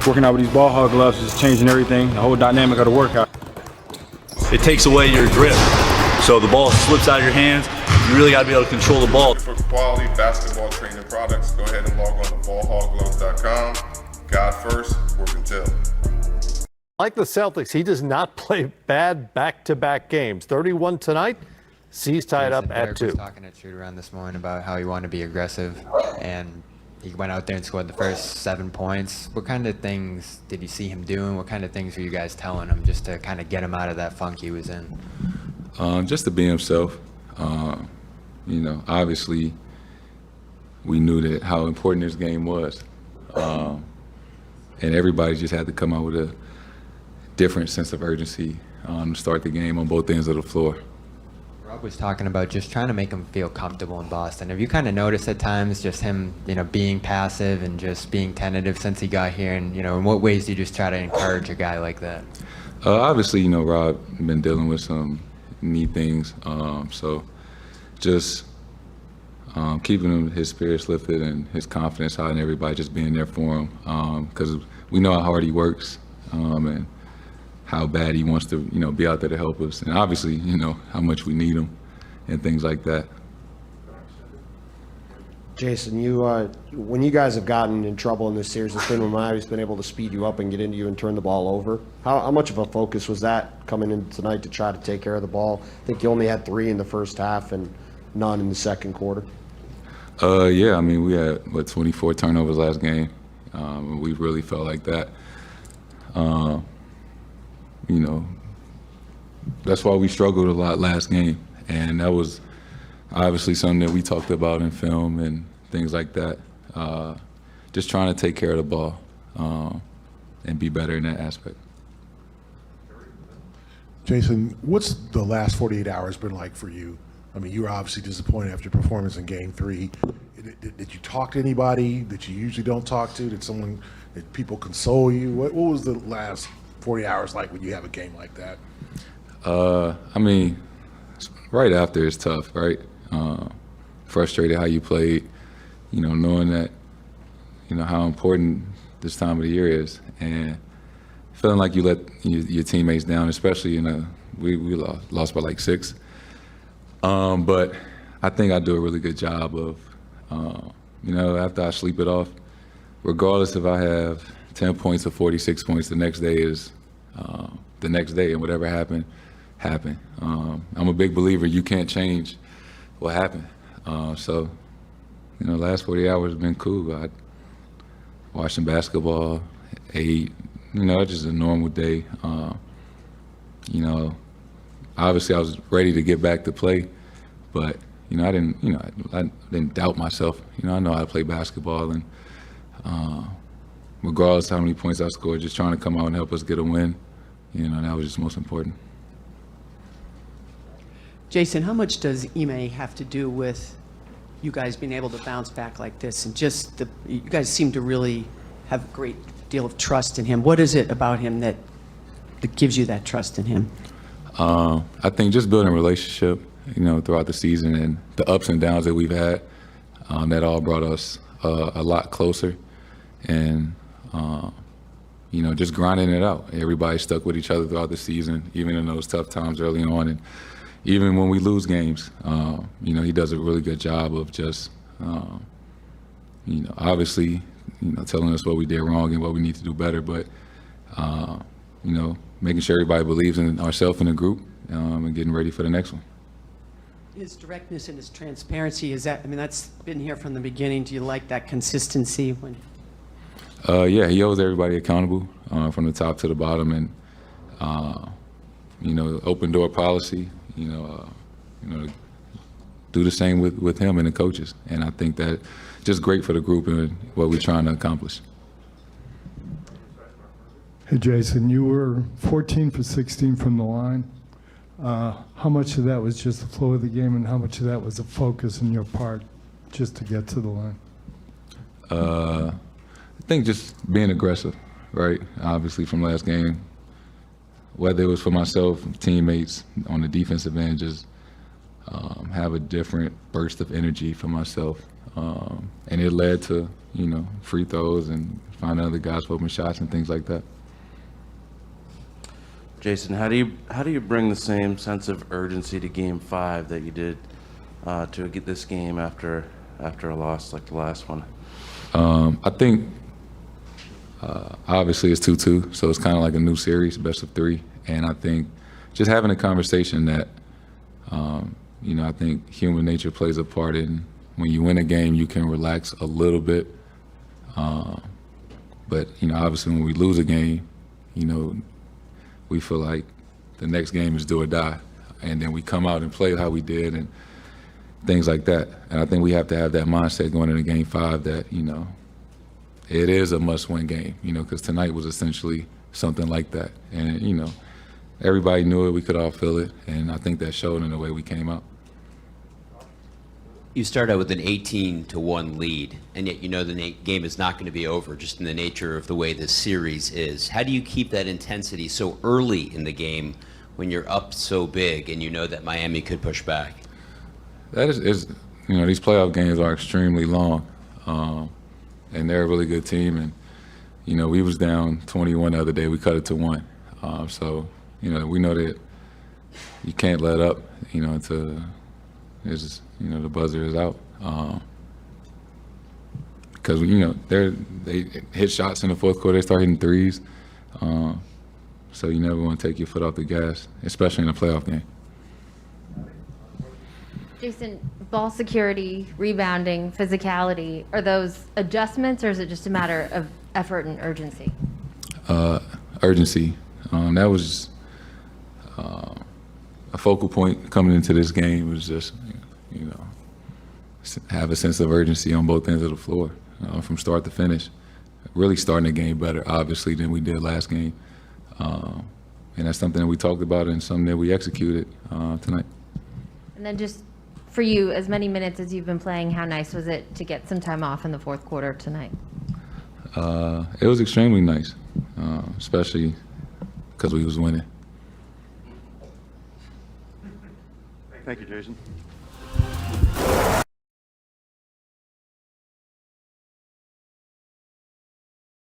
working out with these ball hog gloves is changing everything, the whole dynamic of the workout. It takes away your grip, so the ball slips out of your hands. You really got to be able to control the ball. For quality basketball training products, go ahead and log on to ballhoggloves.com. God first, work until. Like the Celtics, he does not play bad back-to-back games. 31 tonight, C's tied up at 2. Was talking to shoot around this morning about how he wanted to be aggressive, and he went out there and scored the first 7 points. What kind of things did you see him doing? What kind of things were you guys telling him just to kind of get him out of that funk he was in? Just to be himself. Obviously, we knew that how important this game was, and everybody just had to come out with a different sense of urgency to start the game on both ends of the floor. Rob was talking about just trying to make him feel comfortable in Boston. Have you kind of noticed at times just him, being passive and just being tentative since he got here? And, in what ways do you just try to encourage a guy like that? Obviously, Rob been dealing with some knee things, so just keeping his spirits lifted and his confidence high, and everybody just being there for him, because we know how hard he works and how bad he wants to, be out there to help us, and obviously, how much we need him and things like that. Jayson, when you guys have gotten in trouble in this series, it's been when Miami's been able to speed you up and get into you and turn the ball over. How much of a focus was that coming in tonight to try to take care of the ball? I think you only had 3 in the first half and none in the second quarter. Yeah, we had 24 turnovers last game. We really felt like that. That's why we struggled a lot last game, and that was obviously something that we talked about in film and things like that. Just trying to take care of the ball and be better in that aspect. Jayson, what's the last 48 hours been like for you? You were obviously disappointed after your performance in Game 3. Did you talk to anybody that you usually don't talk to? Did people console you? What was the last 40 hours like when you have a game like that? Right after it's tough, right? Frustrated how you played, knowing that, how important this time of the year is, and feeling like you let your teammates down, especially we lost by like 6. But I think I do a really good job of, after I sleep it off, regardless if I have 10 points or 46 points, the next day is the next day, and whatever happened. I'm a big believer you can't change what happened. So, the last 40 hours have been cool. I watching basketball, ate, it's just a normal day. Obviously I was ready to get back to play, but I didn't doubt myself. I know how to play basketball, and regardless of how many points I scored, just trying to come out and help us get a win, that was just most important. Jayson, how much does Ime have to do with you guys being able to bounce back like this, and just you guys seem to really have a great deal of trust in him? What is it about him that gives you that trust in him? I think just building a relationship, throughout the season, and the ups and downs that we've had, that all brought us a lot closer, and just grinding it out. Everybody stuck with each other throughout the season, even in those tough times early on, and even when we lose games. He does a really good job of just, obviously, telling us what we did wrong and what we need to do better, but making sure everybody believes in ourselves in the group, and getting ready for the next one. His directness and his transparency, that's been here from the beginning. Do you like that consistency? Yeah, he holds everybody accountable from the top to the bottom, and open door policy. Do the same with him and the coaches, and I think that just great for the group and what we're trying to accomplish. Hey, Jayson, you were 14 for 16 from the line. How much of that was just the flow of the game, and how much of that was a focus on your part just to get to the line? I think just being aggressive, right? Obviously from last game, whether it was for myself, teammates on the defensive end, just have a different burst of energy for myself. And it led to, free throws and finding other guys for open shots and things like that. Jayson, how do you bring the same sense of urgency to Game 5 that you did to get this game after a loss like the last one? I think obviously it's 2-2, so it's kind of like a new series, best of 3. And I think just having a conversation that, I think human nature plays a part in when you win a game, you can relax a little bit. But, obviously when we lose a game, we feel like the next game is do or die. And then we come out and play how we did and things like that. And I think we have to have that mindset going into Game 5 that, it is a must-win game, because tonight was essentially something like that. And, everybody knew it, we could all feel it, and I think that showed in the way we came out. You start out with an 18-1 lead, and yet the game is not going to be over, just in the nature of the way this series is. How do you keep that intensity so early in the game when you're up so big and you know that Miami could push back? That is these playoff games are extremely long, and they're a really good team. And, we was down 21 the other day. We cut it to 1. So, we know that you can't let up, until the buzzer is out. Because, they hit shots in the fourth quarter. They start hitting threes. So you never want to take your foot off the gas, especially in a playoff game. Jayson, ball security, rebounding, physicality, are those adjustments or is it just a matter of effort and urgency? Urgency. That was a focal point coming into this game. Was just, have a sense of urgency on both ends of the floor from start to finish. Really starting the game better, obviously, than we did last game. And that's something that we talked about and something that we executed tonight. And then just for you, as many minutes as you've been playing, how nice was it to get some time off in the fourth quarter tonight? It was extremely nice, especially because we was winning. Thank you, Jayson.